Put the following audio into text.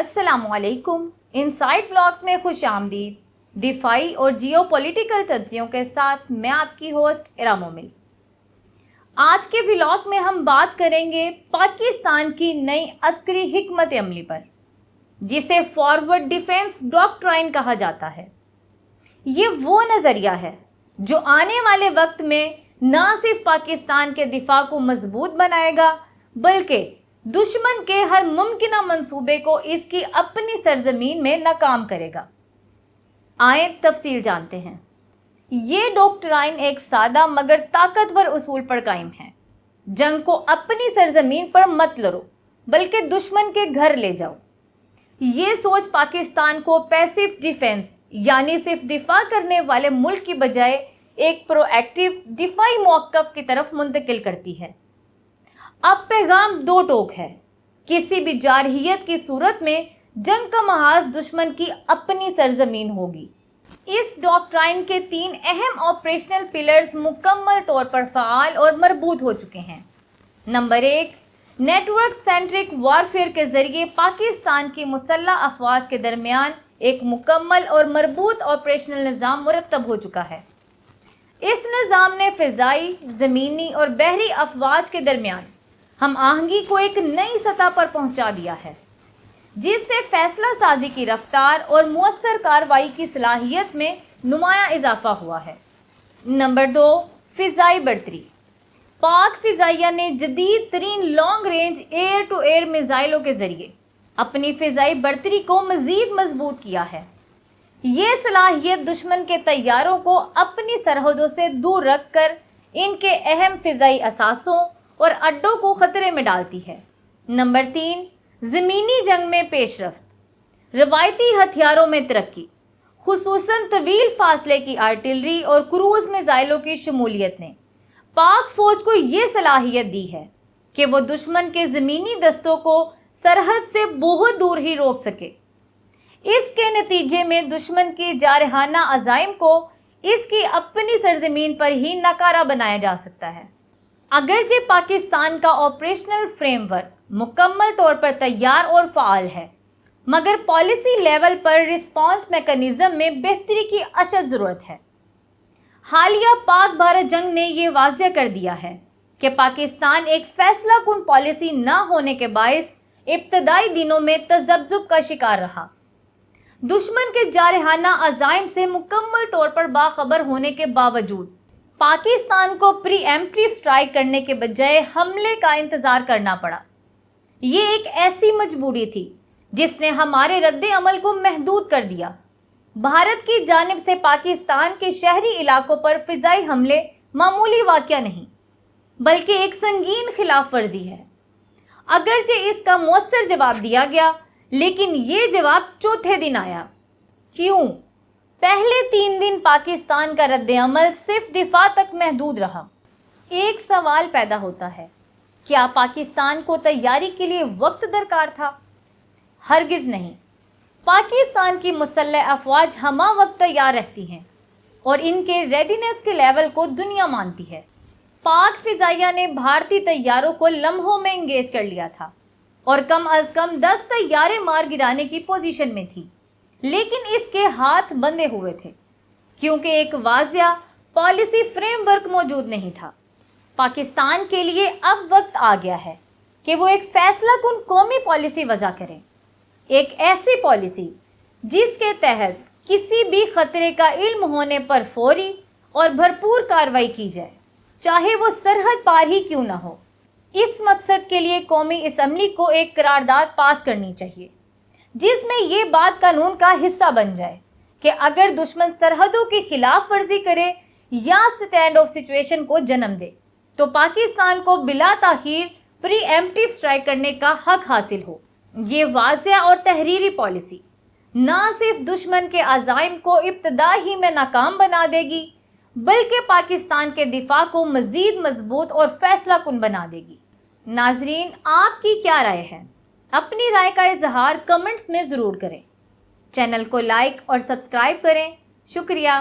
अस्सलाम वालेकुम। Inside blogs में खुश आमदीद। दिफाई और जियो पॉलिटिकल तज्जियों के साथ मैं आपकी होस्ट इरा मोमिल। आज के व्लॉग में हम बात करेंगे पाकिस्तान की नई अस्करी हिकमत अमली पर, जिसे फॉरवर्ड डिफेंस डॉक्ट्राइन कहा जाता है। ये वो नज़रिया है जो आने वाले वक्त में ना सिर्फ पाकिस्तान के दिफा को मजबूत बनाएगा, बल्कि दुश्मन के हर मुमकिन मंसूबे को इसकी अपनी सरजमीन में नाकाम करेगा। आए तफसील जानते हैं। ये डॉक्ट्राइन एक सादा मगर ताकतवर उसूल पर कायम है। जंग को अपनी सरजमीन पर मत लड़ो, बल्कि दुश्मन के घर ले जाओ। ये सोच पाकिस्तान को पैसिव डिफेंस यानी सिर्फ दिफा करने वाले मुल्क की बजाय एक प्रोएक्टिव दिफाई मौक़िफ़ की तरफ मुंतकिल करती है। अब पैगाम दो टोक है। किसी भी जारहियत की सूरत में जंग का महाज दुश्मन की अपनी सरजमीन होगी। इस डॉक्ट्राइन के 3 अहम ऑपरेशनल पिलर्स मुकम्मल तौर पर फ़आल और मरबूत हो चुके हैं। नंबर 1, नेटवर्क सेंट्रिक वारफेयर के ज़रिए पाकिस्तान की मुसल्लह अफवाज के दरमियान एक मुकम्मल और मरबूत ऑपरेशनल निज़ाम मुरतब हो चुका है। इस निज़ाम ने फ़िज़ाई, ज़मीनी और बहरी अफवाज के दरमियान हम आहंगी को एक नई सतह पर पहुंचा दिया है, जिससे फैसला साजी की रफ्तार और मुअस्सर कार्रवाई की सलाहियत में नुमाया इजाफा हुआ है। नंबर 2, फ़िज़ाई बढ़तरी। पाक फ़िज़ाइया ने जदीद तरीन long range air to air मिज़ाइलों के ज़रिए अपनी फ़िज़ाई बढ़तरी को मज़ीद मजबूत किया है। ये सलाहियत दुश्मन के तैयारों को अपनी सरहदों से दूर रख कर इनके अहम फ़िज़ाई असासों और अड्डों को ख़तरे में डालती है। नंबर 3, ज़मीनी जंग में पेशरफ्त। रवायती हथियारों में तरक्की, खुसूसन तवील फासले की आर्टिलरी और क्रूज़ मिज़ाइलों की शमूलियत ने पाक फ़ौज को ये सलाहियत दी है कि वो दुश्मन के ज़मीनी दस्तों को सरहद से बहुत दूर ही रोक सके। इसके नतीजे में दुश्मन के जारहाना अज़ाइम को इसकी अपनी सरजमीन पर ही नकारा बनाया जा सकता है। अगरचे पाकिस्तान का ऑपरेशनल फ्रेमवर्क मुकम्मल तौर पर तैयार और फ़आल है, मगर पॉलिसी लेवल पर रिस्पॉन्स मैकेनिज़्म में बेहतरी की अशद ज़रूरत है। हालिया पाक भारत जंग ने ये वाज़ह कर दिया है कि पाकिस्तान एक फैसला कुन पॉलिसी ना होने के बायस इब्तदाई दिनों में तज़ब्ज़ुब का शिकार रहा। दुश्मन के जारहाना अज़ाइम से मुकम्मल तौर पर बाखबर होने के बावजूद पाकिस्तान को प्रीएम्प्टिव स्ट्राइक करने के बजाय हमले का इंतज़ार करना पड़ा। ये एक ऐसी मजबूरी थी जिसने हमारे रद्द अमल को महदूद कर दिया। भारत की जानिब से पाकिस्तान के शहरी इलाकों पर फ़िज़ाई हमले मामूली वाक़या नहीं, बल्कि एक संगीन खिलाफ वर्जी है। अगरचे इसका मौसर जवाब दिया गया, लेकिन ये जवाब चौथे दिन आया। क्यों? पहले 3 दिन पाकिस्तान का रद्द अमल सिर्फ दिफा तक महदूद रहा। एक सवाल पैदा होता है, क्या पाकिस्तान को तैयारी के लिए वक्त दरकार था? हरगिज़ नहीं। पाकिस्तान की मुसल्लह अफवाज हमा वक्त तैयार रहती हैं और इनके रेडीनेस के लेवल को दुनिया मानती है। पाक फ़िज़ाइया ने भारतीय तैयारों को लम्हों में इंगेज कर लिया था और कम अज़ कम 10 तैयारे मार गिराने की पोजीशन में थी, लेकिन इसके हाथ बंधे हुए थे क्योंकि एक वाज़िया पॉलिसी फ्रेमवर्क मौजूद नहीं था। पाकिस्तान के लिए अब वक्त आ गया है कि वो एक फैसला कुन कौमी पॉलिसी वज़ा करें, एक ऐसी पॉलिसी जिसके तहत किसी भी ख़तरे का इल्म होने पर फौरी और भरपूर कार्रवाई की जाए, चाहे वो सरहद पार ही क्यों ना हो। इस मकसद के लिए कौमी असम्बली को एक करारदाद पास करनी चाहिए, जिसमें ये बात कानून का हिस्सा बन जाए कि अगर दुश्मन सरहदों की खिलाफ वर्जी करे या स्टैंड ऑफ सिचुएशन को जन्म दे, तो पाकिस्तान को बिला ताखीर प्रीएम्प्टिव स्ट्राइक करने का हक हासिल हो। ये वाज़िया और तहरीरी पॉलिसी ना सिर्फ दुश्मन के अज़ाइम को इब्तदा ही में नाकाम बना देगी, बल्कि पाकिस्तान के दिफा को मज़ीद मजबूत और फैसला कुन बना देगी। नाजरीन, आपकी क्या राय है? अपनी राय का इजहार कमेंट्स में ज़रूर करें। चैनल को लाइक और सब्सक्राइब करें। शुक्रिया।